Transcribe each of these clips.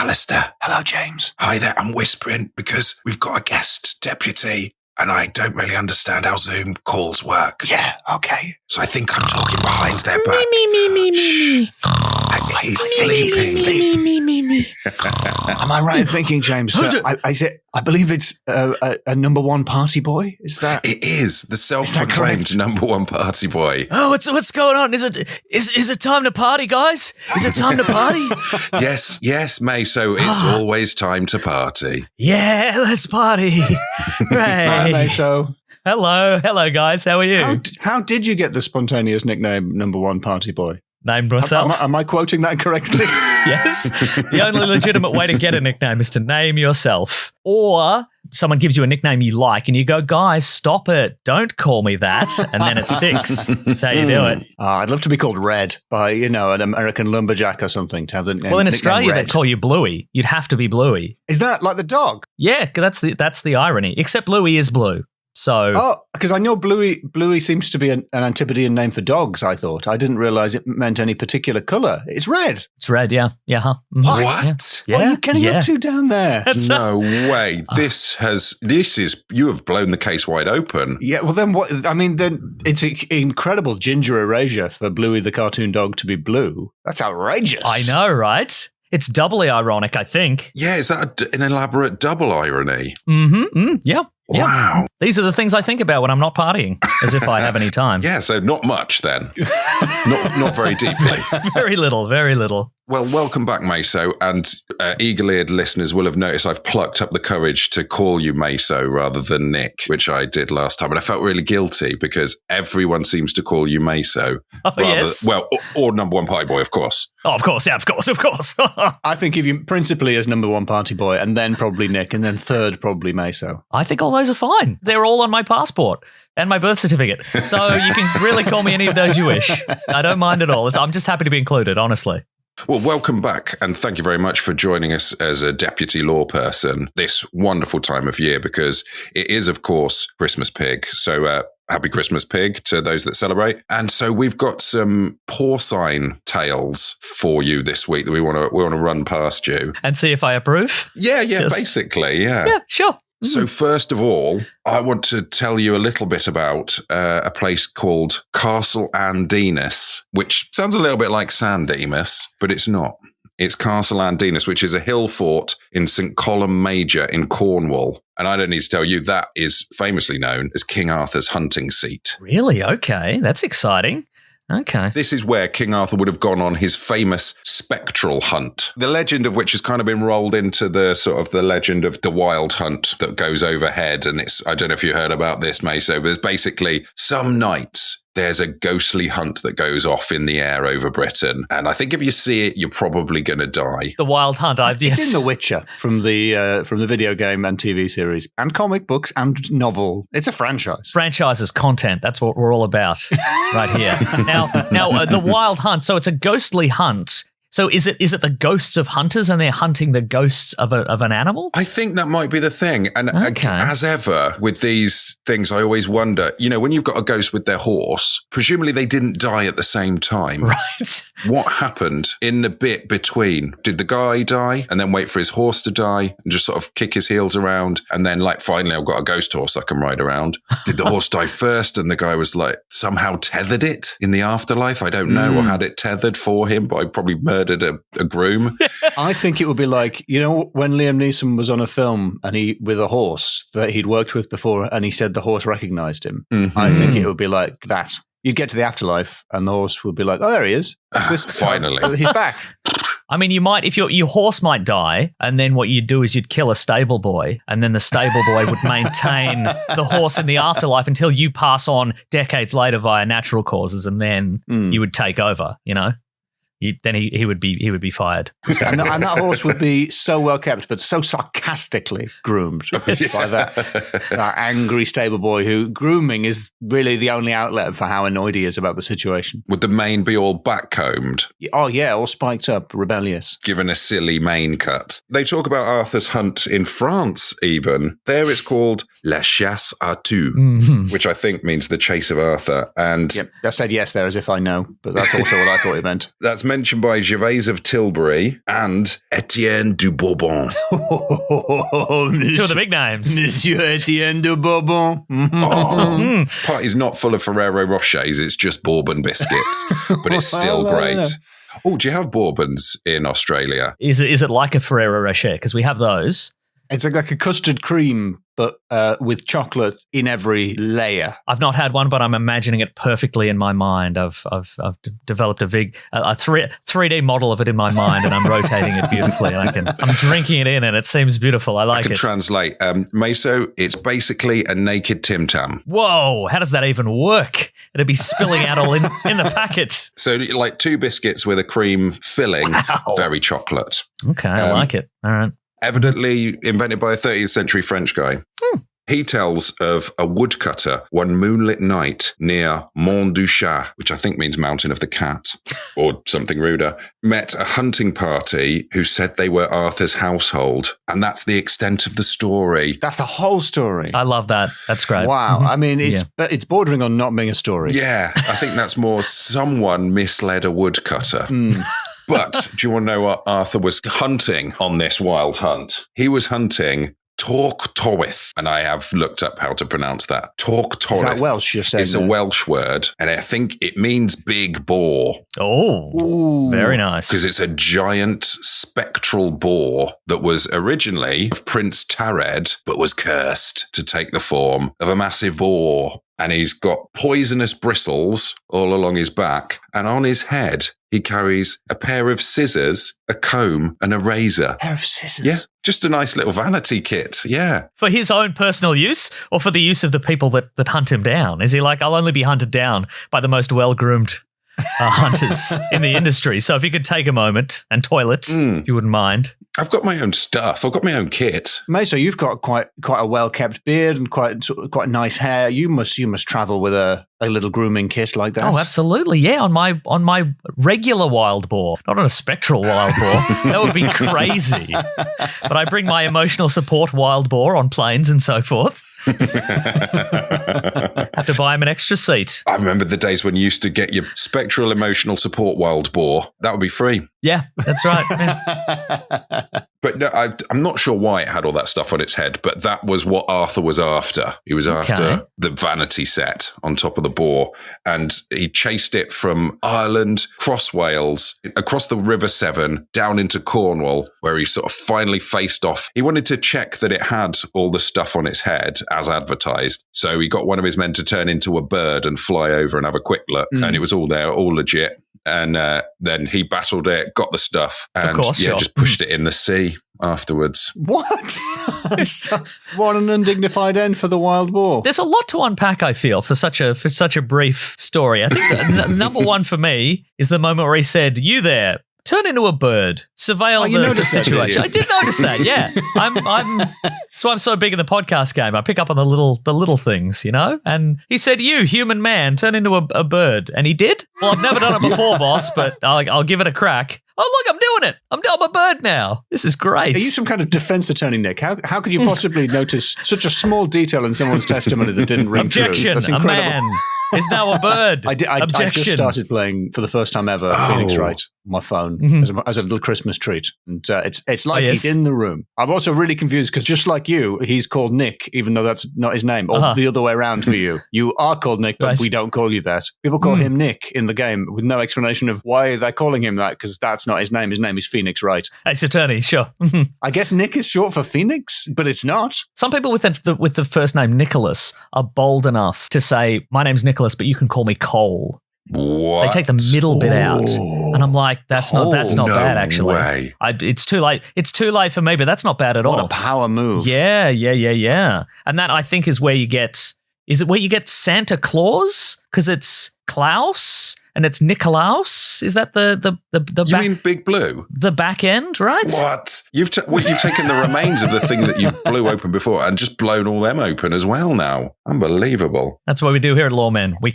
Alistair. Hello, James. Hi there. I'm whispering because we've got a guest deputy and I don't really understand how Zoom calls work. Yeah, okay. So I think I'm talking behind their back. Me. He's sleeping. Me. Am I right in thinking, James, that I believe it's a number one party boy? Is that? It is the self-proclaimed number one party boy. Oh, what's going on? Is it time to party, guys? Is it time to party? Yes, May. So it's always time to party. Yeah, let's party. Right. Right, so Hello, guys. How are you? how did you get the spontaneous nickname number one party boy? Named myself. Am I quoting that correctly? Yes. The only legitimate way to get a nickname is to name yourself. Or someone gives you a nickname you like and you go, guys, stop it. Don't call me that. And then it sticks. That's how you do it. I'd love to be called Red by, an American lumberjack or something. To have the Well, in Australia, they'd call you Bluey. You'd have to be Bluey. Is that like the dog? Yeah, that's the irony. Except Bluey is blue. So, because I know Bluey seems to be an Antipodean name for dogs, I thought. I didn't realize it meant any particular color. It's red. It's red, yeah. Yeah, huh? What? Yeah. What are you getting up to down there? No way. You have blown the case wide open. Yeah, well then what? I mean, then it's incredible ginger erasure for Bluey the cartoon dog to be blue. That's outrageous. I know, right? It's doubly ironic, I think. Yeah, is that an elaborate double irony? Yeah. Wow. These are the things I think about when I'm not partying, as if I have any time. Yeah, so not much then. not very deeply. Very little. Well, welcome back, Meso, and eagle-eared listeners will have noticed I've plucked up the courage to call you Meso rather than Nick, which I did last time, and I felt really guilty because everyone seems to call you Meso. Oh, yes. Well, or number one party boy, of course. Oh, of course, yeah, of course. I think of you principally as number one party boy, and then probably Nick, and then third probably Meso. I think all those are fine. They're all on my passport and my birth certificate. So you can really call me any of those you wish. I don't mind at all. I'm just happy to be included, honestly. Well, welcome back, and thank you very much for joining us as a deputy law person this wonderful time of year, because it is, of course, Christmas Pig. So happy Christmas Pig to those that celebrate. And so we've got some porcine tales for you this week that we want to run past you. And see if I approve? Yeah, basically, yeah. Yeah, sure. So first of all, I want to tell you a little bit about a place called Castle Andinus, which sounds a little bit like San Dimas, but it's not. It's Castle Andinus, which is a hill fort in St. Column Major in Cornwall. And I don't need to tell you, that is famously known as King Arthur's hunting seat. Really? Okay. That's exciting. Okay. This is where King Arthur would have gone on his famous spectral hunt, the legend of which has kind of been rolled into the sort of the legend of the wild hunt that goes overhead. And I don't know if you heard about this, Meso, but there's basically some nights there's a ghostly hunt that goes off in the air over Britain. And I think if you see it, you're probably going to die. The wild hunt. It's in The Witcher from the video game and TV series and comic books and novel. It's a franchise. Franchises, content. That's what we're all about right here. Now, the wild hunt. So it's a ghostly hunt. So is it the ghosts of hunters and they're hunting the ghosts of an animal? I think that might be the thing. And as ever with these things, I always wonder, when you've got a ghost with their horse, presumably they didn't die at the same time. Right. What happened in the bit between? Did the guy die and then wait for his horse to die and just sort of kick his heels around? And then finally I've got a ghost horse I can ride around. Did the horse die first and the guy was somehow tethered it in the afterlife? I don't know, or had it tethered for him, but I probably murdered a groom. I think it would be like, when Liam Neeson was on a film and with a horse that he'd worked with before and he said the horse recognized him. Mm-hmm. I think it would be like that. You'd get to the afterlife and the horse would be like, oh, there he is. Finally. He's back. I mean, you might, if your horse might die, and then what you'd do is you'd kill a stable boy, and then the stable boy would maintain the horse in the afterlife until you pass on decades later via natural causes, and then you would take over, Then he would be fired. And that horse would be so well kept, but so sarcastically groomed by that angry stable boy who grooming is really the only outlet for how annoyed he is about the situation. Would the mane be all backcombed? Oh, yeah, all spiked up, rebellious. Given a silly mane cut. They talk about Arthur's hunt in France even. There it's called La Chasse Arthur, which I think means the chase of Arthur. And yep, I said yes there as if I know, but that's also what I thought it meant. That's mentioned by Gervase of Tilbury and Etienne du Bourbon. Two of the big names. Monsieur Etienne de Bourbon. Party's not full of Ferrero Rochers, it's just bourbon biscuits, but it's still great. Oh, do you have bourbons in Australia? Is it like a Ferrero Rocher? Because we have those. It's like a custard cream, but with chocolate in every layer. I've not had one, but I'm imagining it perfectly in my mind. I've developed a 3D model of it in my mind, and I'm rotating it beautifully. And I'm drinking it in, and it seems beautiful. I like it. I can translate. Meso, it's basically a naked Tim Tam. Whoa! How does that even work? It'd be spilling out all in the packet. So, like 2 biscuits with a cream filling, very chocolate. Okay, I like it. All right. Evidently invented by a 30th century French guy. He tells of a woodcutter one moonlit night near Mont du Chat, which I think means Mountain of the Cat, or something ruder, met a hunting party who said they were Arthur's household. And that's the extent of the story. That's the whole story. I love that. That's great. Wow. I mean, it's bordering on not being a story. Yeah, I think that's more someone misled a woodcutter. But do you want to know what Arthur was hunting on this wild hunt? He was hunting Torc Towith, and I have looked up how to pronounce that. Torc Towith. Is that Welsh you're saying? It's a Welsh word, and I think it means big boar. Oh, very nice. Because it's a giant spectral boar that was originally of Prince Tared, but was cursed to take the form of a massive boar. And he's got poisonous bristles all along his back, and on his head he carries a pair of scissors, a comb, and a razor. A pair of scissors? Yeah, just a nice little vanity kit, yeah. For his own personal use, or for the use of the people that hunt him down? Is he like, I'll only be hunted down by the most well-groomed hunters in the industry? So if you could take a moment and toilet, if you wouldn't mind. I've got my own stuff. I've got my own kit. Meso, you've got quite a well-kept beard and quite nice hair. You must travel with a little grooming kit like that. Oh, absolutely. Yeah, on my regular wild boar, not on a spectral wild boar. That would be crazy. But I bring my emotional support wild boar on planes and so forth. Have to buy him an extra seat. I remember the days when you used to get your spectral emotional support wild boar. That would be free. Yeah, that's right. Yeah. But no, I'm not sure why it had all that stuff on its head, but that was what Arthur was after. He was after the vanity set on top of the boar, and he chased it from Ireland, across Wales, across the River Severn, down into Cornwall, where he sort of finally faced off. He wanted to check that it had all the stuff on its head as advertised. So he got one of his men to turn into a bird and fly over and have a quick look, and it was all there, all legit. And then he battled it, got the stuff, and just pushed it in the sea afterwards. What? What an undignified end for the wild boar. There's a lot to unpack, I feel, for such a brief story. I think number one for me is the moment where he said, "You there, turn into a bird, surveil the situation." I did notice that. Yeah, I'm so big in the podcast game. I pick up on the little things, you know. And he said, "You, human man, turn into a bird," and he did. Well, I've never done it before, boss, but I'll give it a crack. Oh, look, I'm doing it. I'm a bird now. This is great. Are you some kind of defense attorney, Nick? How could you possibly notice such a small detail in someone's testimony that didn't ring true? Objection, a man is now a bird. I just started playing for the first time ever Phoenix Wright on my phone as a little Christmas treat. And it's like he's in the room. I'm also really confused because just like you, he's called Nick, even though that's not his name, or the other way around for you. You are called Nick, but we don't call you that. People call him Nick in the game with no explanation of why they're calling him that, because that's not his name. His name is Phoenix Wright. Ace Attorney, sure. I guess Nick is short for Phoenix, but it's not. Some people with the first name Nicholas are bold enough to say, "My name's Nicholas, but you can call me Cole." What? They take the middle bit out, and I'm like, "That's not bad, actually." Way. It's too late. It's too late for me, but that's not bad at all. What a power move! Yeah. And that, I think, is where you get. Is it where you get Santa Claus? Because it's Klaus, and it's Nikolaus. Is that the You mean Big Blue? the back end, right? What? You've taken the remains of the thing that you blew open before and just blown all them open as well now. Unbelievable. That's what we do here at Lawmen. We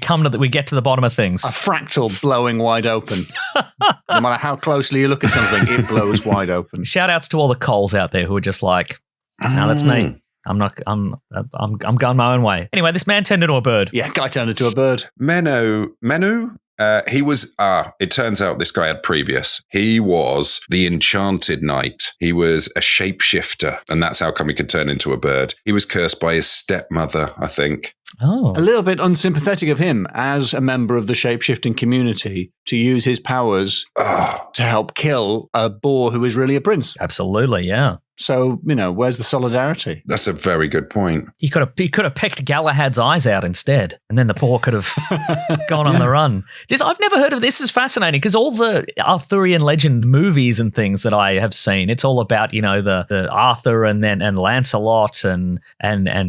get to the bottom of things. A fractal blowing wide open. No matter how closely you look at something, it blows wide open. Shout outs to all the Coles out there who are just like, no, that's me. I'm going my own way. Anyway, this man turned into a bird. Yeah, guy turned into a bird. Menu? He was, it turns out this guy had previous. He was the Enchanted Knight. He was a shapeshifter, and that's how come he could turn into a bird. He was cursed by his stepmother, I think. Oh. A little bit unsympathetic of him as a member of the shapeshifting community to use his powers to help kill a boar who is really a prince. Absolutely, yeah. So, where's the solidarity? That's a very good point. He could have pecked Galahad's eyes out instead, and then the boar could have gone on the run. I've never heard of this. Is fascinating because all the Arthurian legend movies and things that I have seen, it's all about the Arthur and Lancelot and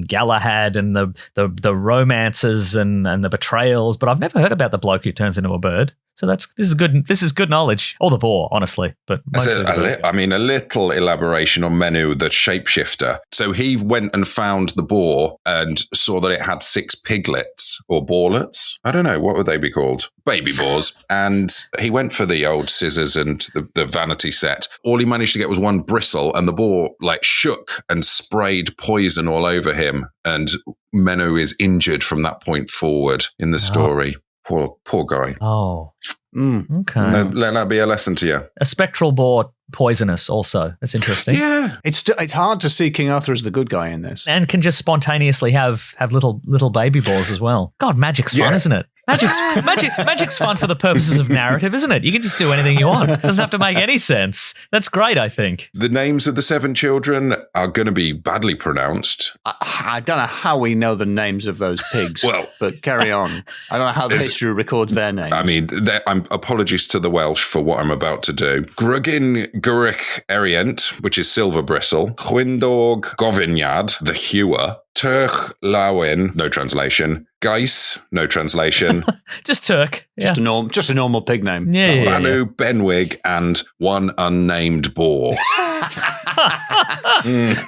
Galahad and the romances and the betrayals. But I've never heard about the bloke who turns into a bird. So this is good. This is good knowledge. Or the boar, honestly, but mostly a little elaboration on Menu, the shapeshifter. So he went and found the boar and saw that it had 6 piglets or boarlets. I don't know, what would they be called? Baby boars. And he went for the old scissors and the vanity set. All he managed to get was 1 bristle, and the boar shook and sprayed poison all over him. And Menu is injured from that point forward in the story. Poor guy. Oh. Okay. Let that be a lesson to you. A spectral boar, poisonous also. That's interesting. Yeah. It's hard to see King Arthur as the good guy in this. And can just spontaneously have little baby boars as well. God, magic's fun, isn't it? Magic's fun for the purposes of narrative, isn't it? You can just do anything you want. It doesn't have to make any sense. That's great, I think. The names of the 7 children are going to be badly pronounced. I don't know how we know the names of those pigs, but carry on. I don't know how the history records their names. I mean, apologies to the Welsh for what I'm about to do. Grugin Gurich Erient, which is silver bristle. Chwindorg Govinyad, the hewer. Turch Lawin, no translation. Geis, no translation. Just Turk. Yeah. Just a normal pig name. Yeah. Banu, Benwig, and 1 unnamed boar.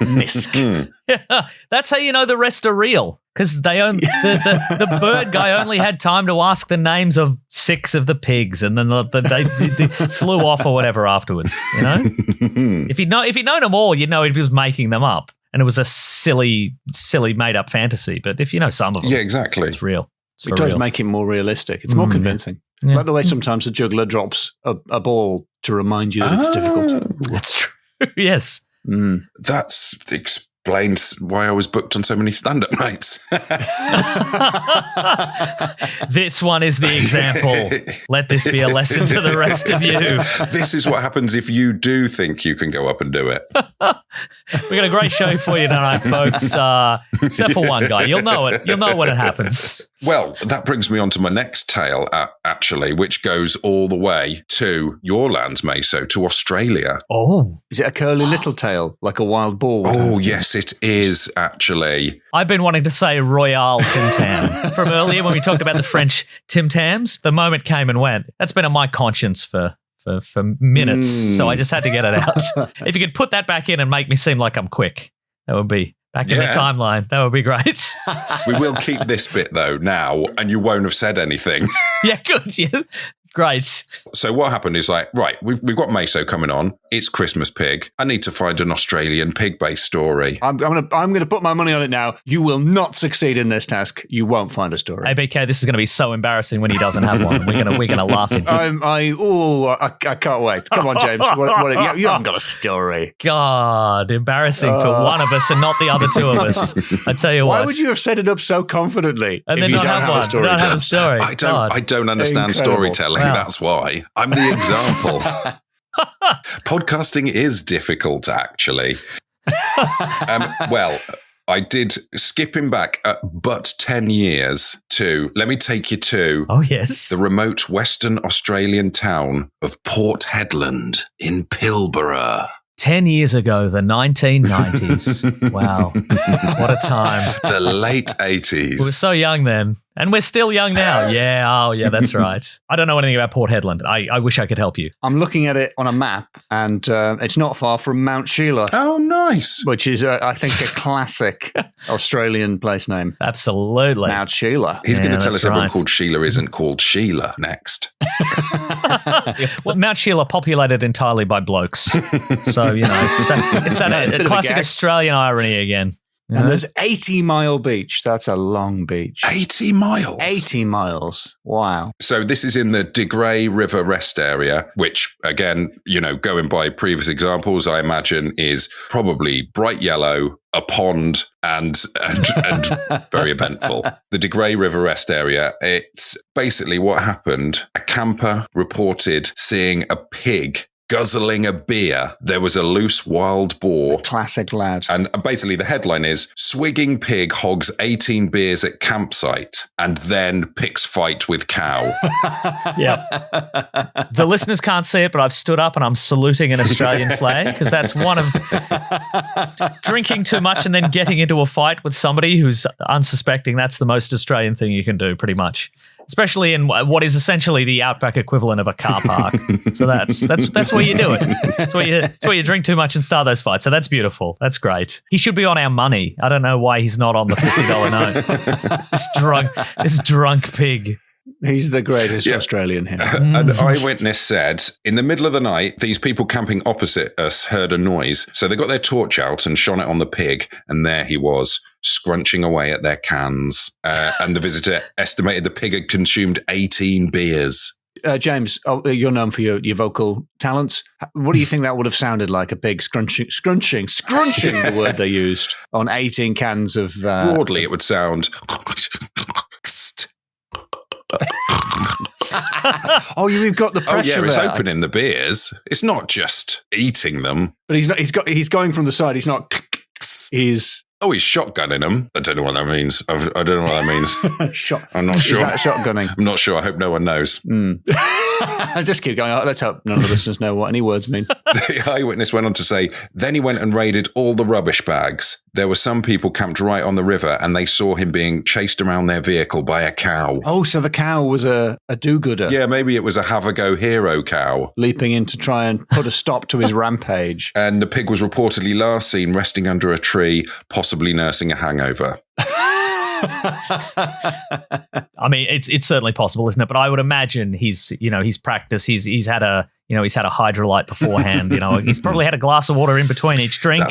Misk. Yeah, that's how you know the rest are real. Because the bird guy only had time to ask the names of 6 of the pigs, and then they flew off or whatever afterwards. If he'd known them all, you'd know he was making them up. And it was a silly made-up fantasy. But if you know some of them, yeah, exactly, it's real. It does make it more realistic. It's more convincing. Yeah. Like the way sometimes a juggler drops a ball to remind you that it's difficult. That's true. Yes. That explains why I was booked on so many stand-up nights. This one is the example. Let this be a lesson to the rest of you. This is what happens if you do think you can go up and do it. We got a great show for you tonight, folks. Except for one guy. You'll know it. You'll know when it happens. Well, that brings me on to my next tale, actually, which goes all the way to your lands, Meso, to Australia. Oh. Is it a curly little tail, like a wild boar? Oh, yes, it is, actually. I've been wanting to say Royale Tim Tam from earlier when we talked about the French Tim Tams. The moment came and went. That's been on my conscience for minutes, so I just had to get it out. If you could put that back in and make me seem like I'm quick, that would be... Back in the timeline. That would be great. We will keep this bit, though, now, and you won't have said anything. Yeah, good. Yeah. Great. So what happened is right, we've got Meso coming on. It's Christmas Pig. I need to find an Australian pig-based story. I'm gonna put my money on it now. You will not succeed in this task. You won't find a story. Hey, BK, this is going to be so embarrassing when he doesn't have one. We're gonna laugh at him. I can't wait. Come on, James. You haven't got a story. God, embarrassing for one of us and not the other 2 of us. I tell you what. Why would you have set it up so confidently? And then not have one. Not have a story. I don't understand storytelling. Wow. That's why. I'm the example. Podcasting is difficult, actually. Well, I did, skipping back but 10 years to, let me take you to the remote Western Australian town of Port Headland in Pilbara. 10 years ago, the 1990s. Wow. What a time. The late 80s. We were so young then. And we're still young now. Yeah, oh yeah, that's right. I don't know anything about Port Headland. I wish I could help you. I'm looking at it on a map, and it's not far from Mount Sheila. Oh, nice. Which is, I think, a classic Australian place name. Absolutely. Mount Sheila. He's going to tell us everyone right. called Sheila isn't called Sheila next. Well, Mount Sheila populated entirely by blokes. So, it's that classic Australian irony again. And there's 80 Mile Beach. That's a long beach. 80 miles? 80 miles. Wow. So this is in the De Grey River Rest Area, which, again, going by previous examples, I imagine is probably bright yellow, a pond, and very eventful. The De Grey River Rest Area, it's basically what happened. A camper reported seeing a pig guzzling a beer. There was a loose wild boar. Classic lad. And basically the headline is, Swigging Pig Hogs 18 Beers at Campsite and then Picks Fight with Cow. Yeah. The listeners can't see it, but I've stood up and I'm saluting an Australian flag because that's one of drinking too much and then getting into a fight with somebody who's unsuspecting. That's the most Australian thing you can do, pretty much. Especially in what is essentially the outback equivalent of a car park. So that's where you do it. That's where you drink too much and start those fights. So that's beautiful. That's great. He should be on our money. I don't know why he's not on the $50 note. This drunk pig. He's the greatest Australian here. An eyewitness said, in the middle of the night, these people camping opposite us heard a noise. So they got their torch out and shone it on the pig. And there he was, scrunching away at their cans. And the visitor estimated the pig had consumed 18 beers. James, you're known for your vocal talents. What do you think that would have sounded like, a pig scrunching, the word they used, on 18 cans of... Broadly, it would sound... Oh, you've got the pressure. Oh, yeah, it's there. opening the beers. It's not just eating them. But he's not. He's going from the side. He's not. He's. Oh, he's shotgunning them. I don't know what that means. I don't know what that means. I'm not sure. Is that shotgunning? I'm not sure. I hope no one knows. I just keep going. Let's hope none of the listeners know what any words mean. The eyewitness went on to say, then he went and raided all the rubbish bags. There were some people camped right on the river and they saw him being chased around their vehicle by a cow. Oh, so the cow was a do-gooder. Yeah, maybe it was a have-a-go hero cow. Leaping in to try and put a stop to his rampage. And the pig was reportedly last seen resting under a tree, possibly nursing a hangover. I mean, it's certainly possible, isn't it? But I would imagine he's practiced. He's had a hydrolyte beforehand. He's probably had a glass of water in between each drink.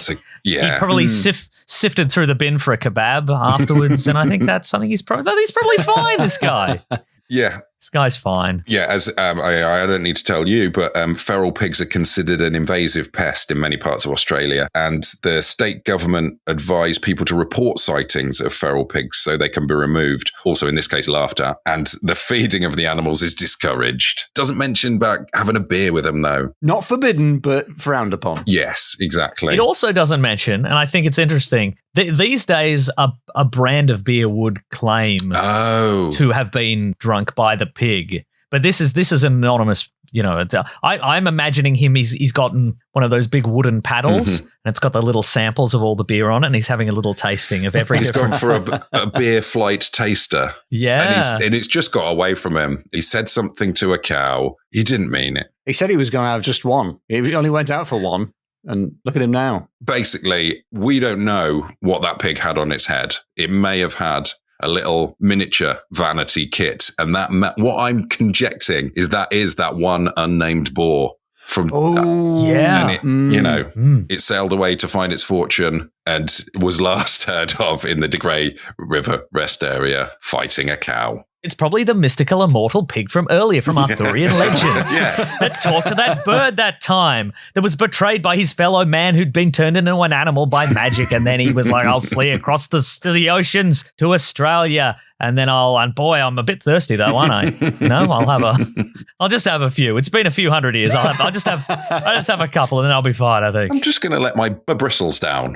He probably sifted through the bin for a kebab afterwards, and I think that's something he's probably fine. This guy. Yeah. This guy's fine. Yeah, as I don't need to tell you, but feral pigs are considered an invasive pest in many parts of Australia. And the state government advised people to report sightings of feral pigs so they can be removed. Also, in this case, laughed at. And the feeding of the animals is discouraged. Doesn't mention about having a beer with them, though. Not forbidden, but frowned upon. Yes, exactly. It also doesn't mention, and I think it's interesting, these days a brand of beer would claim to have been drunk by the pig, but this is an anonymous. I'm imagining him. He's gotten one of those big wooden paddles, and it's got the little samples of all the beer on it, and he's having a little tasting of every. He's gone for a beer flight taster. Yeah, and it's just got away from him. He said something to a cow. He didn't mean it. He said he was going to have just one. He only went out for one. And look at him now. Basically, we don't know what that pig had on its head. It may have had a little miniature vanity kit. And what I'm conjecturing is that one unnamed boar from... And it sailed away to find its fortune and was last heard of in the De Grey River Rest Area fighting a cow. It's probably the mystical immortal pig from Arthurian legend that talked to that bird that time that was betrayed by his fellow man who'd been turned into an animal by magic, and then he was like, I'll flee across the oceans to Australia, and then I'm a bit thirsty though, aren't I? I'll just have a few. It's been a few hundred years. I'll just have a couple and then I'll be fine, I think. I'm just going to let my bristles down.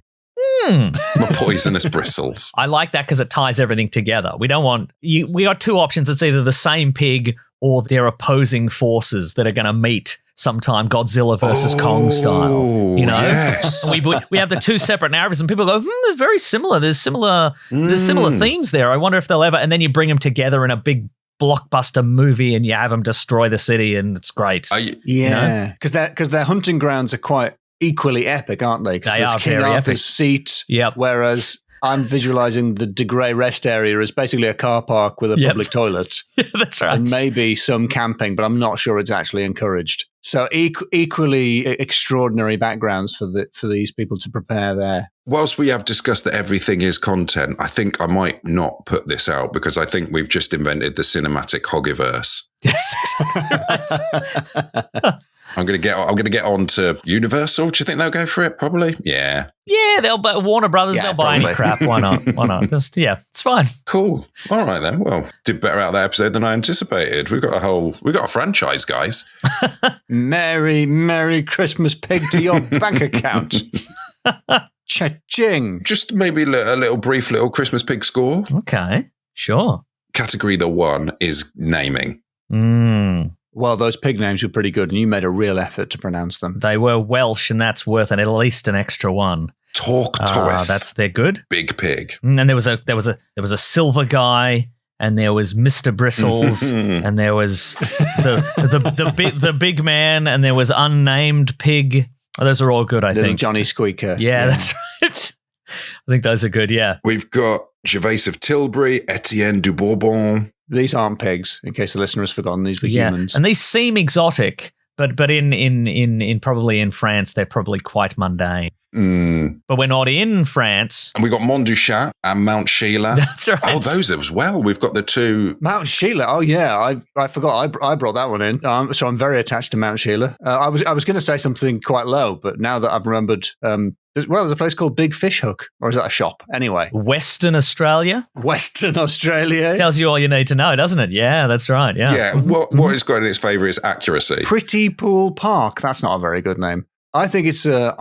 My poisonous bristles. I like that because it ties everything together. We don't want we got two options. It's either the same pig or their opposing forces that are going to meet sometime, Godzilla versus Kong style. You know, yes. we have the two separate narratives, and people go, "It's very similar. There's similar themes there. I wonder if they'll ever." And then you bring them together in a big blockbuster movie, and you have them destroy the city, and it's great. Yeah, because their hunting grounds are quite equally epic, aren't they? They are King very Arthur's epic. seat. Yep. Whereas I'm visualizing the De Grey rest area as basically a car park with a public toilet. That's right. And maybe some camping, but I'm not sure it's actually encouraged. So equally extraordinary backgrounds for these people to prepare there. Whilst we have discussed that everything is content, I think I might not put this out because I think we've just invented the cinematic Hogiverse. That's exactly right. I'm gonna get on to Universal. Do you think they'll go for it? Probably. Yeah. Yeah, they'll buy Warner Brothers. Yeah, they'll buy probably. any crap. Why not? Why not? Just it's fine. Cool. All right then. Well, did better out that episode than I anticipated. We've got a franchise, guys. Merry Christmas Pig to your bank account. Cha-ching. Just maybe a brief Christmas Pig score. Okay, sure. Category the one is naming. Well, those pig names were pretty good, and you made a real effort to pronounce them. They were Welsh, and that's worth at least an extra one. Talk to it. They're good. Big Pig. And there was a silver guy, and there was Mr. Bristles, and there was the big man, and there was unnamed pig. Oh, those are all good, I Little think. Johnny Squeaker. Yeah, that's right. I think those are good. Yeah. We've got Gervais of Tilbury, Etienne du Bourbon. These aren't pigs, in case the listener has forgotten. These were humans. And these seem exotic, but in probably in France they're probably quite mundane. But we're not in France. And we got Montduchat and Mount Sheila. That's right. Oh, those as well. We've got the two. Mount Sheila. Oh yeah, I forgot. I brought that one in. So I'm very attached to Mount Sheila. I was going to say something quite low, but now that I've remembered, there's a place called Big Fish Hook, or is that a shop? Anyway, Western Australia. Western Australia Tells you all you need to know, doesn't it? Yeah, that's right. Yeah. Yeah. What is got in its favour is accuracy. Pretty Pool Park. That's not a very good name. I think it's a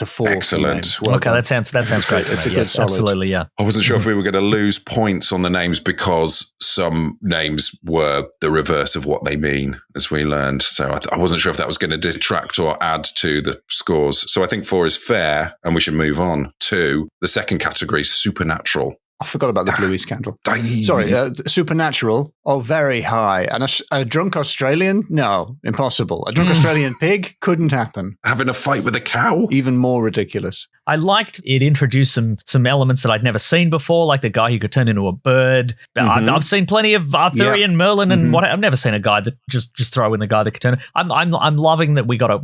4. Excellent. Well Okay, done. that sounds great. It's a good Yes, solid. absolutely. Yeah. I wasn't sure if we were going to lose points on the names because some names were the reverse of what they mean, as we learned. So I wasn't sure if that was going to detract or add to the scores. So I think 4 is fair, and we should move on to the second category, supernatural. I forgot about the Bluey scandal. Dang. Sorry, supernatural. Oh, very high. And a drunk Australian? No, impossible. A drunk Australian pig? Couldn't happen. Having a fight with a cow? Even more ridiculous. I liked it introduced some elements that I'd never seen before, like the guy who could turn into a bird. I've seen plenty of Arthurian, Merlin, and what. I've never seen a guy that just throw in the guy that could turn. I'm loving that we got a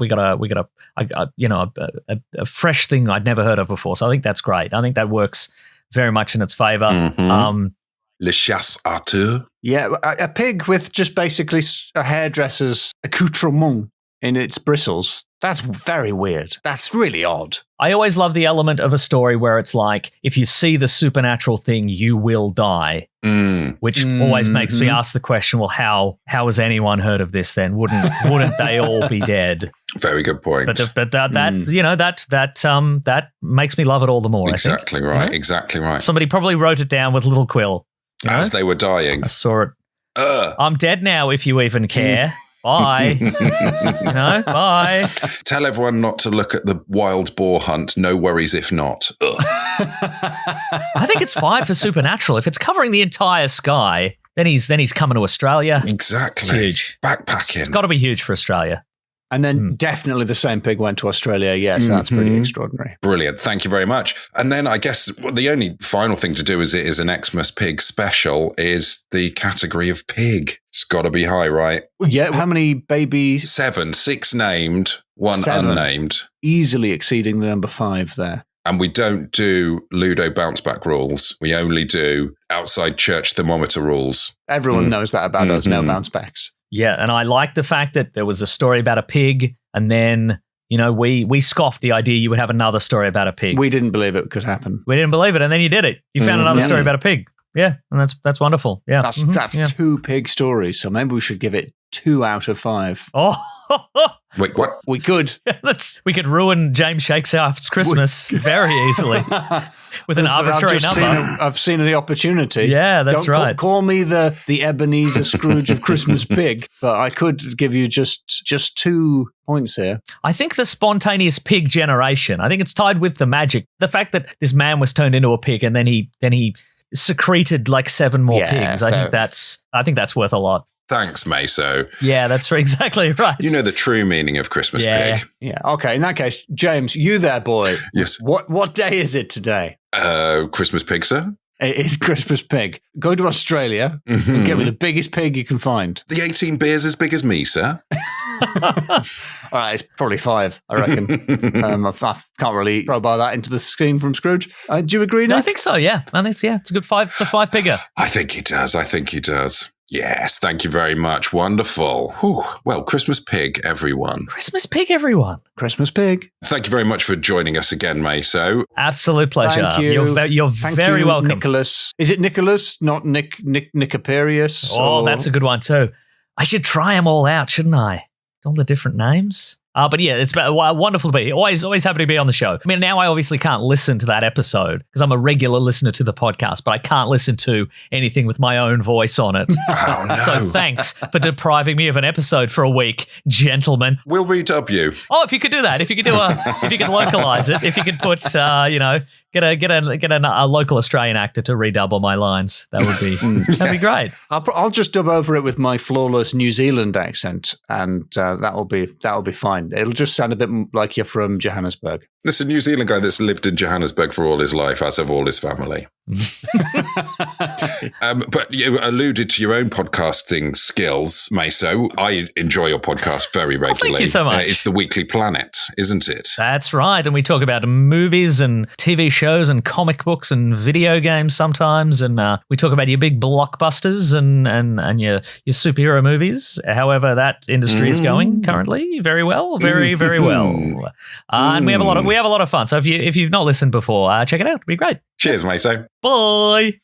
fresh thing I'd never heard of before. So I think that's great. I think that works very much in its favor. Le chasse Arthur. Yeah, a pig with just basically a hairdresser's accoutrement in its bristles. That's very weird. That's really odd. I always love the element of a story where it's like, if you see the supernatural thing, you will die, which always makes me ask the question, well, how has anyone heard of this then? Wouldn't they all be dead? Very good point. But that makes me love it all the more. Exactly I think. right. You know? Exactly right. Somebody probably wrote it down with little quill. As they were dying. I saw it. I'm dead now, if you even care. Bye. Bye. Tell everyone not to look at the wild boar hunt. No worries if not. I think it's 5 for supernatural. If it's covering the entire sky, then he's coming to Australia. Exactly. It's huge. Backpacking. It's got to be huge for Australia. And then definitely the same pig went to Australia. Yes, that's pretty extraordinary. Brilliant. Thank you very much. And then I guess the only final thing to do is an Xmas Pig special is the category of pig. It's got to be high, right? Yeah, how many babies? 7, 6 named, 1 7. unnamed. Easily exceeding the number 5 there. And we don't do Ludo bounce back rules. We only do outside church thermometer rules. Everyone knows that about us, no bounce backs. Yeah, and I like the fact that there was a story about a pig, and then, we scoffed the idea you would have another story about a pig. We didn't believe it could happen. We didn't believe it, and then you did it. You found another story about a pig. Yeah, and that's wonderful. Yeah. That's 2 pig stories, so maybe we should give it 2 out of 5. Oh, Wait, what? We could. We could ruin James Shakespeare's Christmas very easily with an arbitrary number. I've seen the opportunity. Yeah, that's right. Call me the Ebenezer Scrooge of Christmas Pig, but I could give you just 2 points here. I think the spontaneous pig generation, I think it's tied with the magic. The fact that this man was turned into a pig and then he secreted like 7 more pigs. I think that's worth a lot. Thanks, Meso. Yeah, that's exactly right. You know the true meaning of Christmas Pig. Yeah. Okay. In that case, James, you there, boy. Yes. What day is it today? Christmas Pig, sir. It is Christmas Pig. Go to Australia and get me the biggest pig you can find. The 18 beers as big as me, sir. It's probably 5, I reckon. I can't really throw by that into the scheme from Scrooge. Do you agree, Nick? I think so, yeah. It's a good 5. It's a 5-pigger. I think he does. Yes, thank you very much. Wonderful. Whew. Well, Christmas Pig, everyone. Christmas Pig, everyone. Christmas Pig. Thank you very much for joining us again, Meso. Absolute pleasure. Thank you. You're very welcome. Nicholas. Is it Nicholas, not Nicoperius? Oh, that's a good one too. I should try them all out, shouldn't I? All the different names. But yeah, it's wonderful to be here. Always happy to be on the show. I mean, now I obviously can't listen to that episode because I'm a regular listener to the podcast, but I can't listen to anything with my own voice on it. Oh, no. So thanks for depriving me of an episode for a week, gentlemen. We'll redub you. Oh, if you could do that, if you could localize it, if you could put, get a local Australian actor to redouble my lines, that'd be great. I'll just dub over it with my flawless New Zealand accent, and that'll be fine. It'll just sound a bit like you're from Johannesburg. This is a New Zealand guy that's lived in Johannesburg for all his life, as have all his family. But you alluded to your own podcasting skills, Meso. I enjoy your podcast very regularly. Thank you so much. It's the Weekly Planet, isn't it? That's right. And we talk about movies and TV shows and comic books and video games sometimes. And we talk about your big blockbusters and your superhero movies. However, that industry is going currently very well, very, very well. And we have a lot of fun. So if you've not listened before, check it out. It'd be great. Cheers, Meso. Bye.